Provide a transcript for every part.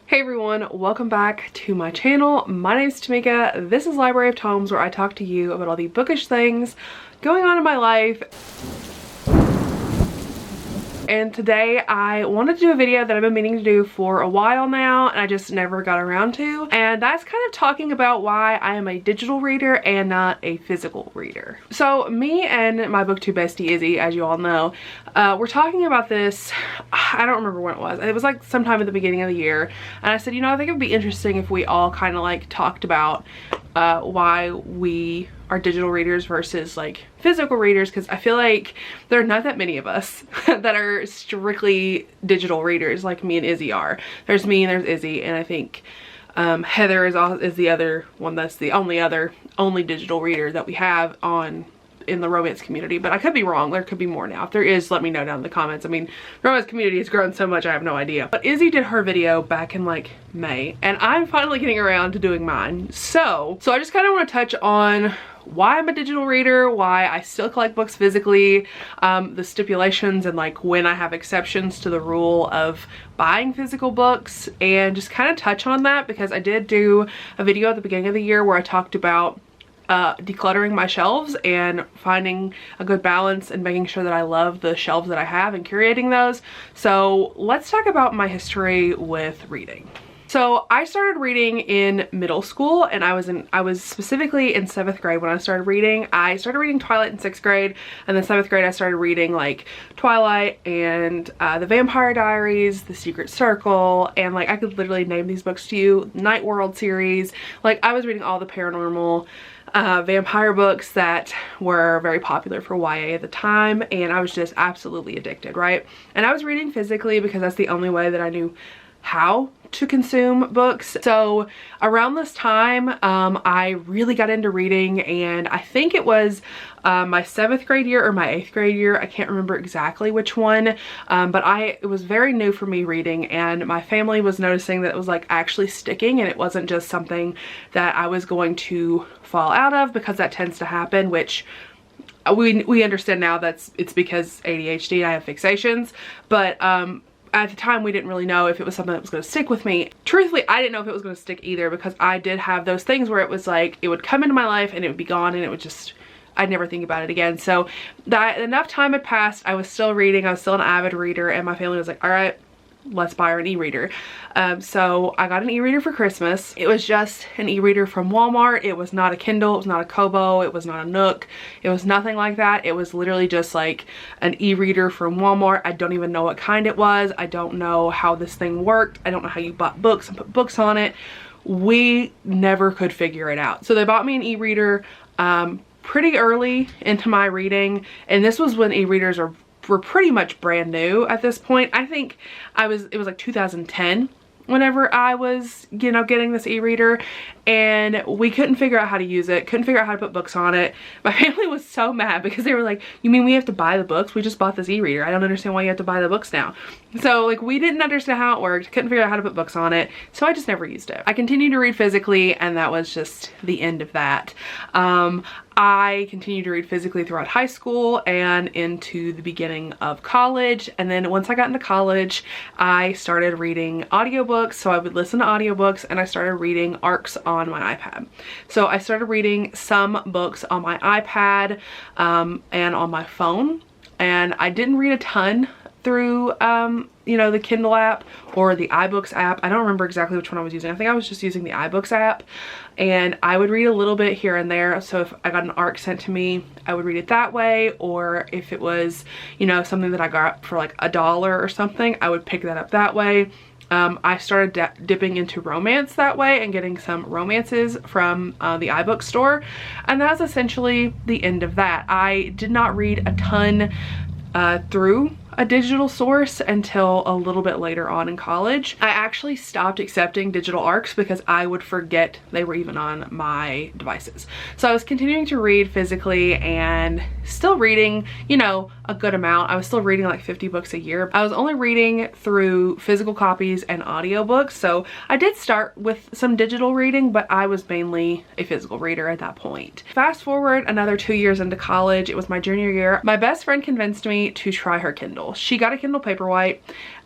Hey everyone, welcome back to my channel. My name is Tamika. This is Library of Tomes, where I talk to you about all the bookish things going on in my life. And today I wanted to do a video that I've been meaning to do for a while now and I just never got around to. And that's kind of talking about why I am a digital reader and not a physical reader. So me and my booktube bestie Izzy, as you all know, we're talking about this. I don't remember when it was. It was like sometime at the beginning of the year. And I said, you know, I think it would be interesting if we all kind of like talked about why we are digital readers versus like physical readers, because I feel like there are not that many of us that are strictly digital readers like me and Izzy are. There's me and there's Izzy, and I think Heather is the other one that's the only digital reader that we have in the romance community, but I could be wrong. There could be more now. If there is, let me know down in the comments. I mean, the romance community has grown so much, I have no idea. But Izzy did her video back in like May, and I'm finally getting around to doing mine. So I just kind of want to touch on why I'm a digital reader, why I still collect books physically, the stipulations and like when I have exceptions to the rule of buying physical books, and just kind of touch on that because I did do a video at the beginning of the year where I talked about decluttering my shelves and finding a good balance and making sure that I love the shelves that I have and curating those. So let's talk about my history with reading. So I started reading in middle school, and I was specifically in 7th grade when I started reading. I started reading Twilight in 6th grade, and then 7th grade I started reading like Twilight and The Vampire Diaries, The Secret Circle, and like I could literally name these books to you, Night World series. Like I was reading all the paranormal vampire books that were very popular for YA at the time, and I was just absolutely addicted, right? And I was reading physically because that's the only way that I knew how to consume books. So around this time I really got into reading, and I think it was my 7th grade year or my 8th grade year. I can't remember exactly which one, but it was very new for me reading, and my family was noticing that it was like actually sticking, and it wasn't just something that I was going to fall out of, because that tends to happen, which we understand now it's because ADHD and I have fixations, but at the time we didn't really know if it was something that was going to stick with me. Truthfully, I didn't know if it was going to stick either, because I did have those things where it was like it would come into my life and it would be gone, and it would just, I'd never think about it again. So that enough time had passed, I was still reading, I was still an avid reader, and my family was like, all right, let's buy her an e-reader. So I got an e-reader for Christmas. It was just an e-reader from Walmart. It was not a Kindle, it was not a Kobo, it was not a Nook, it was nothing like that. It was literally just like an e-reader from Walmart. I don't even know what kind it was. I don't know how this thing worked. I don't know how you bought books and put books on it. We never could figure it out. So they bought me an e-reader pretty early into my reading, and this was when e-readers were pretty much brand new at this point. I think it was like 2010 whenever I was, you know, getting this e-reader, and we couldn't figure out how to use it, couldn't figure out how to put books on it. My family was so mad because they were like, you mean we have to buy the books? We just bought this e-reader. I don't understand why you have to buy the books now. So like we didn't understand how it worked, couldn't figure out how to put books on it, so I just never used it. I continued to read physically, and that was just the end of that. I continued to read physically throughout high school and into the beginning of college, and then once I got into college I started reading audiobooks. So I would listen to audiobooks, and I started reading ARCs on my iPad. So I started reading some books on my iPad and on my phone, and I didn't read a ton through you know, the Kindle app or the iBooks app. I don't remember exactly which one I was using. I think I was just using the iBooks app, and I would read a little bit here and there. So if I got an ARC sent to me, I would read it that way, or if it was, you know, something that I got for like $1 or something, I would pick that up that way. I started dipping into romance that way and getting some romances from the iBook store, and that's essentially the end of that. I did not read a ton through a digital source until a little bit later on in college. I actually stopped accepting digital ARCs because I would forget they were even on my devices. So I was continuing to read physically and still reading, you know, a good amount. I was still reading like 50 books a year. I was only reading through physical copies and audiobooks. So I did start with some digital reading, but I was mainly a physical reader at that point. Fast forward another 2 years into college, it was my junior year. My best friend convinced me to try her Kindle. Kindle. She got a Kindle Paperwhite,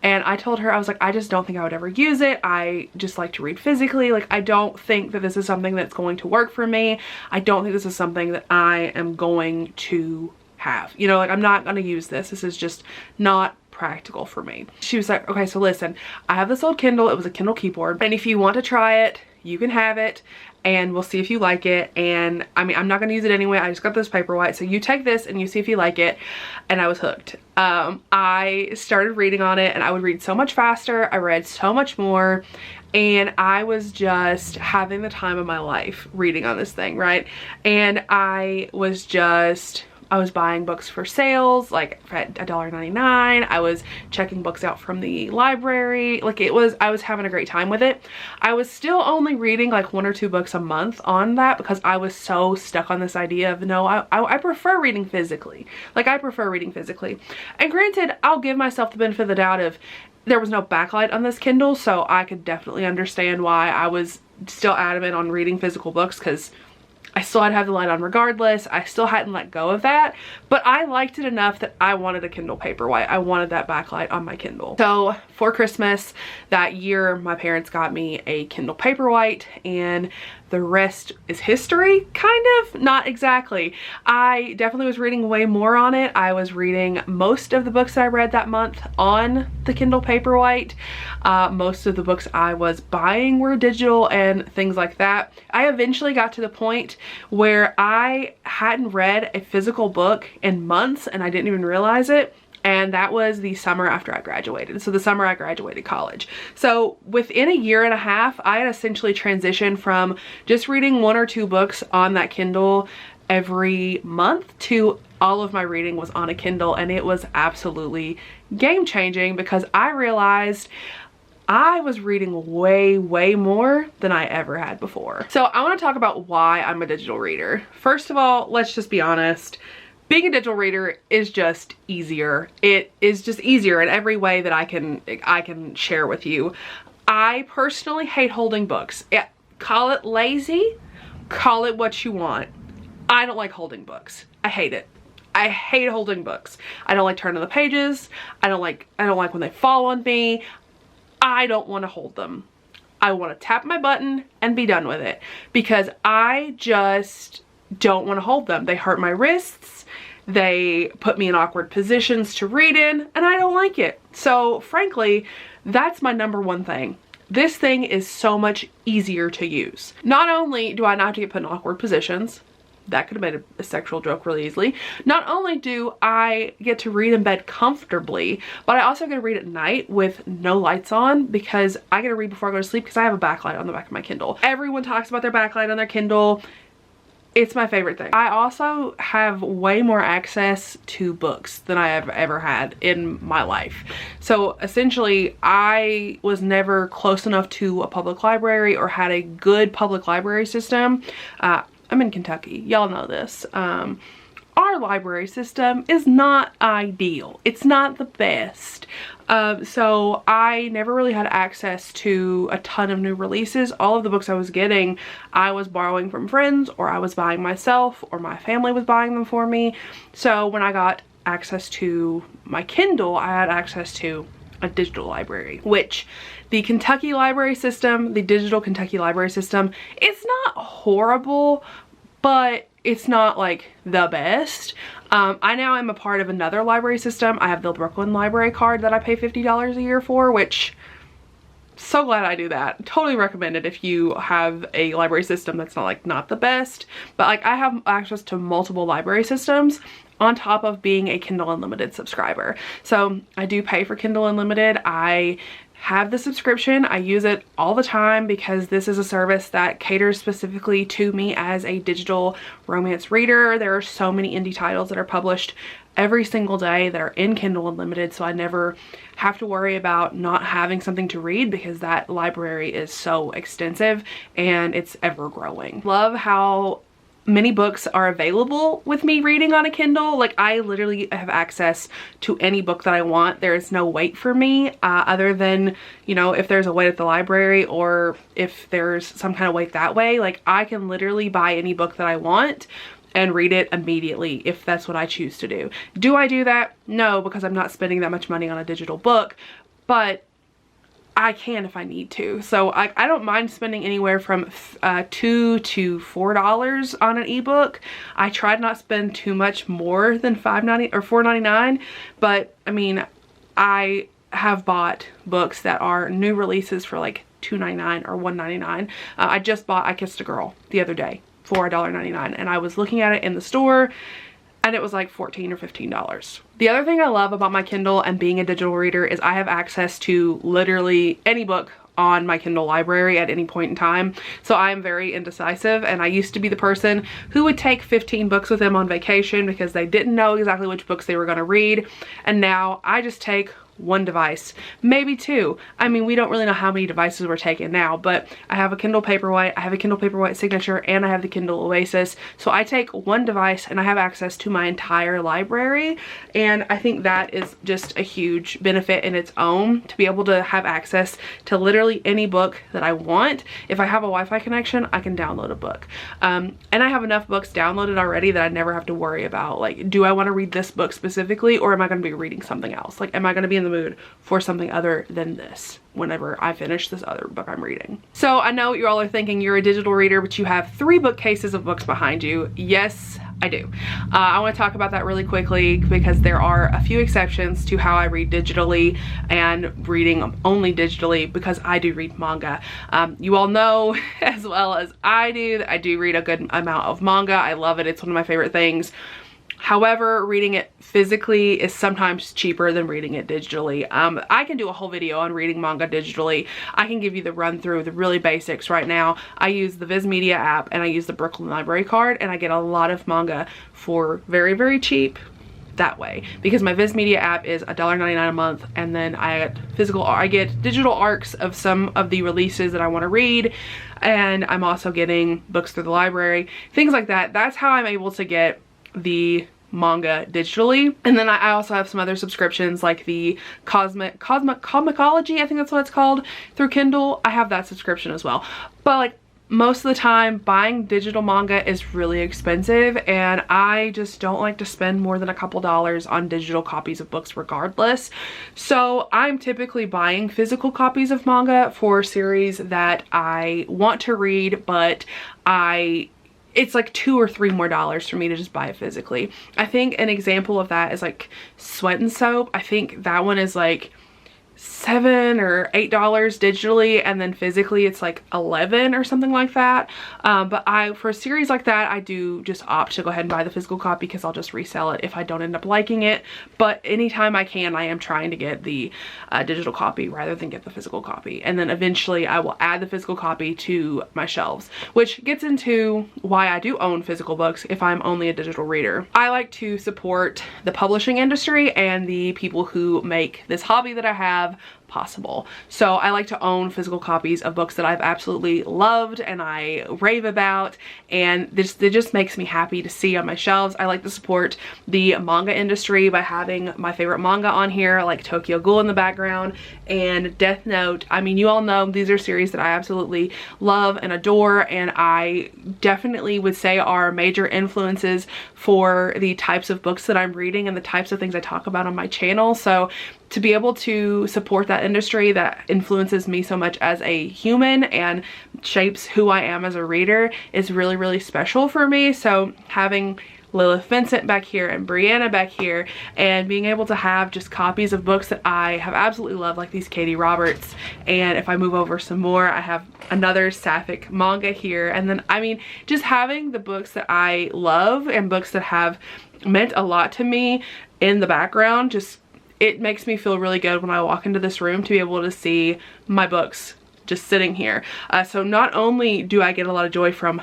and I told her, I was like, I just don't think I would ever use it. I just like to read physically. Like, I don't think that this is something that's going to work for me. I don't think this is something that I am going to have. You know, like, I'm not going to use this. This is just not practical for me. She was like, okay, so listen, I have this old Kindle. It was a Kindle keyboard, and if you want to try it, you can have it, and we'll see if you like it. And I mean, I'm not gonna use it anyway. I just got this Paperwhite, so you take this and you see if you like it. And I was hooked. I started reading on it, and I would read so much faster. I read so much more, and I was just having the time of my life reading on this thing, right? And I was buying books for sales, like at $1.99. I was checking books out from the library. Like, I was having a great time with it. I was still only reading like 1 or 2 books a month on that because I was so stuck on this idea of, no, I prefer reading physically. Like, I prefer reading physically. And granted, I'll give myself the benefit of the doubt of there was no backlight on this Kindle, so I could definitely understand why I was still adamant on reading physical books, because I still had to have the light on regardless. I still hadn't let go of that, but I liked it enough that I wanted a Kindle Paperwhite. I wanted that backlight on my Kindle. So for Christmas that year, my parents got me a Kindle Paperwhite, and the rest is history, kind of, not exactly. I definitely was reading way more on it. I was reading most of the books that I read that month on the Kindle Paperwhite. Most of the books I was buying were digital and things like that. I eventually got to the point where I hadn't read a physical book in months, and I didn't even realize it. And that was the summer after I graduated. So the summer I graduated college. So within a year and a half, I had essentially transitioned from just reading 1 or 2 books on that Kindle every month to all of my reading was on a Kindle, and it was absolutely game changing because I realized I was reading way, way more than I ever had before. So I want to talk about why I'm a digital reader. First of all, let's just be honest. Being a digital reader is just easier. It is just easier in every way that I can share with you. I personally hate holding books. Call it lazy, call it what you want. I don't like holding books. I hate it. I hate holding books. I don't like turning the pages. I don't like when they fall on me. I don't want to hold them. I want to tap my button and be done with it because I just don't want to hold them. They hurt my wrists. They put me in awkward positions to read in, and I don't like it. So frankly, that's my #1 thing. This thing is so much easier to use. Not only do I not have to get put in awkward positions, that could have made a sexual joke really easily. Not only do I get to read in bed comfortably, but I also get to read at night with no lights on because I get to read before I go to sleep because I have a backlight on the back of my Kindle. Everyone talks about their backlight on their Kindle. It's my favorite thing. I also have way more access to books than I have ever had in my life. So essentially, I was never close enough to a public library or had a good public library system. I'm in Kentucky. Y'all know this. Our library system is not ideal. It's not the best. So I never really had access to a ton of new releases. All of the books I was getting, I was borrowing from friends, or I was buying myself, or my family was buying them for me. So when I got access to my Kindle, I had access to a digital library, which the Kentucky library system, the digital Kentucky library system, it's not horrible, but it's not like the best. I now am a part of another library system. I have the Brooklyn library card that I pay $50 a year for, which so glad I do that. Totally recommend it if you have a library system that's not the best. But like, I have access to multiple library systems on top of being a Kindle Unlimited subscriber. So I do pay for Kindle Unlimited. I have the subscription. I use it all the time because this is a service that caters specifically to me as a digital romance reader. There are so many indie titles that are published every single day that are in Kindle Unlimited, so I never have to worry about not having something to read because that library is so extensive and it's ever growing. Love how many books are available with me reading on a Kindle. Like, I literally have access to any book that I want. There is no wait for me other than, you know, if there's a wait at the library or if there's some kind of wait that way. Like, I can literally buy any book that I want and read it immediately if that's what I choose to do. Do I do that? No, because I'm not spending that much money on a digital book, but I can if I need to. So I don't mind spending anywhere from $2 to $4 on an ebook. I try to not spend too much more than $5.90 or $4.99, but I mean, I have bought books that are new releases for like $2.99 or $1.99. I just bought I Kissed a Girl the other day for $1.99, and I was looking at it in the store and it was like $14 or $15. The other thing I love about my Kindle and being a digital reader is I have access to literally any book on my Kindle library at any point in time. So I'm very indecisive, and I used to be the person who would take 15 books with them on vacation because they didn't know exactly which books they were going to read. And now I just take one device, maybe two. I mean, we don't really know how many devices we're taking now, but I have a Kindle Paperwhite, I have a Kindle Paperwhite Signature, and I have the Kindle Oasis. So I take one device and I have access to my entire library, and I think that is just a huge benefit in its own, to be able to have access to literally any book that I want. If I have a Wi-Fi connection, I can download a book. And I have enough books downloaded already that I never have to worry about, like, do I want to read this book specifically, or am I going to be reading something else? Like, am I going to be in the mood for something other than this whenever I finish this other book I'm reading? So I know you all are thinking you're a digital reader, but you have 3 bookcases of books behind you. Yes, I do. I want to talk about that really quickly because there are a few exceptions to how I read digitally and reading only digitally, because I do read manga. You all know as well as I do that I do read a good amount of manga. I love it. It's one of my favorite things. However, reading it physically is sometimes cheaper than reading it digitally. I can do a whole video on reading manga digitally. I can give you the run through, the really basics right now. I use the Viz Media app and I use the Brooklyn Library card, and I get a lot of manga for very, very cheap that way, because my Viz Media app is $1.99 a month, and then I get digital arcs of some of the releases that I want to read, and I'm also getting books through the library, things like that. That's how I'm able to get the manga digitally. And then I also have some other subscriptions, like the Comicology, I think that's what it's called, through Kindle. I have that subscription as well. But like, most of the time buying digital manga is really expensive, and I just don't like to spend more than a couple dollars on digital copies of books regardless. So I'm typically buying physical copies of manga for series that I want to read, but it's like $2 or $3 more for me to just buy it physically. I think an example of that is like Sweat and Soap. I think that one is like $7 or $8 digitally, and then physically it's like $11 or something like that. But for a series like that, I do just opt to go ahead and buy the physical copy, because I'll just resell it if I don't end up liking it. But anytime I can, I am trying to get the digital copy rather than get the physical copy. And then eventually I will add the physical copy to my shelves, which gets into why I do own physical books if I'm only a digital reader. I like to support the publishing industry and the people who make this hobby that I have possible. So I like to own physical copies of books that I've absolutely loved and I rave about, and it just makes me happy to see on my shelves. I like to support the manga industry by having my favorite manga on here, like Tokyo Ghoul in the background and Death Note. I mean, you all know these are series that I absolutely love and adore, and I definitely would say are major influences for the types of books that I'm reading and the types of things I talk about on my channel. So to be able to support that industry that influences me so much as a human and shapes who I am as a reader is really, really special for me. So having Lilith Vincent back here and Brianna back here, and being able to have just copies of books that I have absolutely loved, like these Katie Roberts. And if I move over some more, I have another Sapphic manga here. And then, I mean, just having the books that I love and books that have meant a lot to me in the background, it makes me feel really good when I walk into this room to be able to see my books just sitting here. So not only do I get a lot of joy from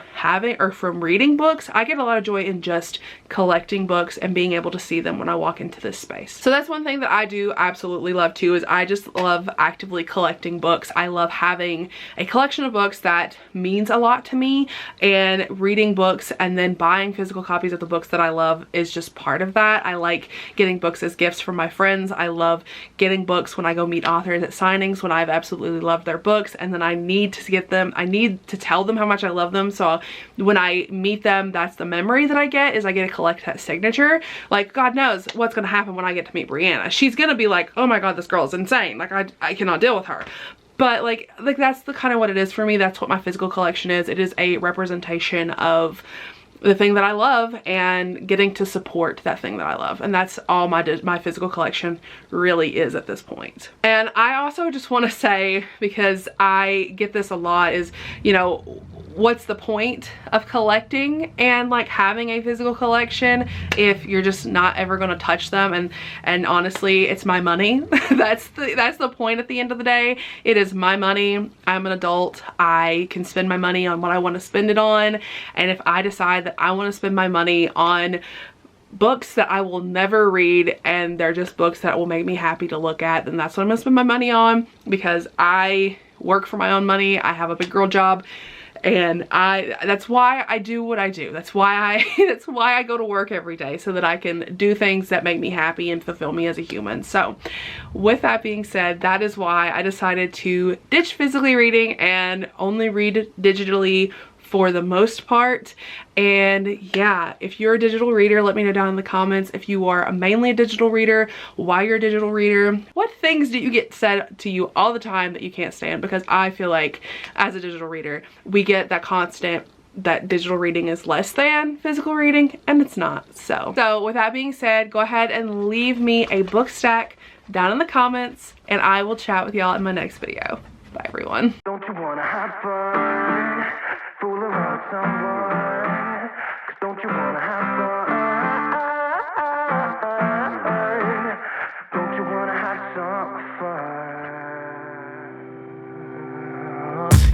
reading books, I get a lot of joy in just collecting books and being able to see them when I walk into this space. So that's one thing that I do absolutely love too, is I just love actively collecting books. I love having a collection of books that means a lot to me, and reading books and then buying physical copies of the books that I love is just part of that. I like getting books as gifts from my friends. I love getting books when I go meet authors at signings when I've absolutely loved their books. books and then I need to get them, I need to tell them how much I love them. So when I meet them, that's the memory that I get, is I get to collect that signature. Like, God knows what's gonna happen when I get to meet Brianna. She's gonna be like, oh my God, this girl is insane. Like, I cannot deal with her. But like that's the kind of what it is for me. That's what my physical collection is. It is a representation of the thing that I love and getting to support that thing that I love. And that's all my physical collection really is at this point. And I also just want to say, because I get this a lot, is, you know, what's the point of collecting and like having a physical collection if you're just not ever going to touch them? And honestly, it's my money. that's the point at the end of the day. It is my money. I'm an adult. I can spend my money on what I want to spend it on. And if I decide that I want to spend my money on books that I will never read and they're just books that will make me happy to look at, then that's what I'm gonna spend my money on, because I work for my own money. I have a big girl job. And that's why I do what I do. That's why I go to work every day, so that I can do things that make me happy and fulfill me as a human. So with that being said, that is why I decided to ditch physically reading and only read digitally for the most part. And yeah, if you're a digital reader, let me know down in the comments if you are mainly a digital reader, why you're a digital reader, what things do you get said to you all the time that you can't stand? Because I feel like as a digital reader, we get that constant that digital reading is less than physical reading, and it's not. So with that being said, go ahead and leave me a book stack down in the comments, and I will chat with y'all in my next video. Bye everyone. Don't you wanna have fun?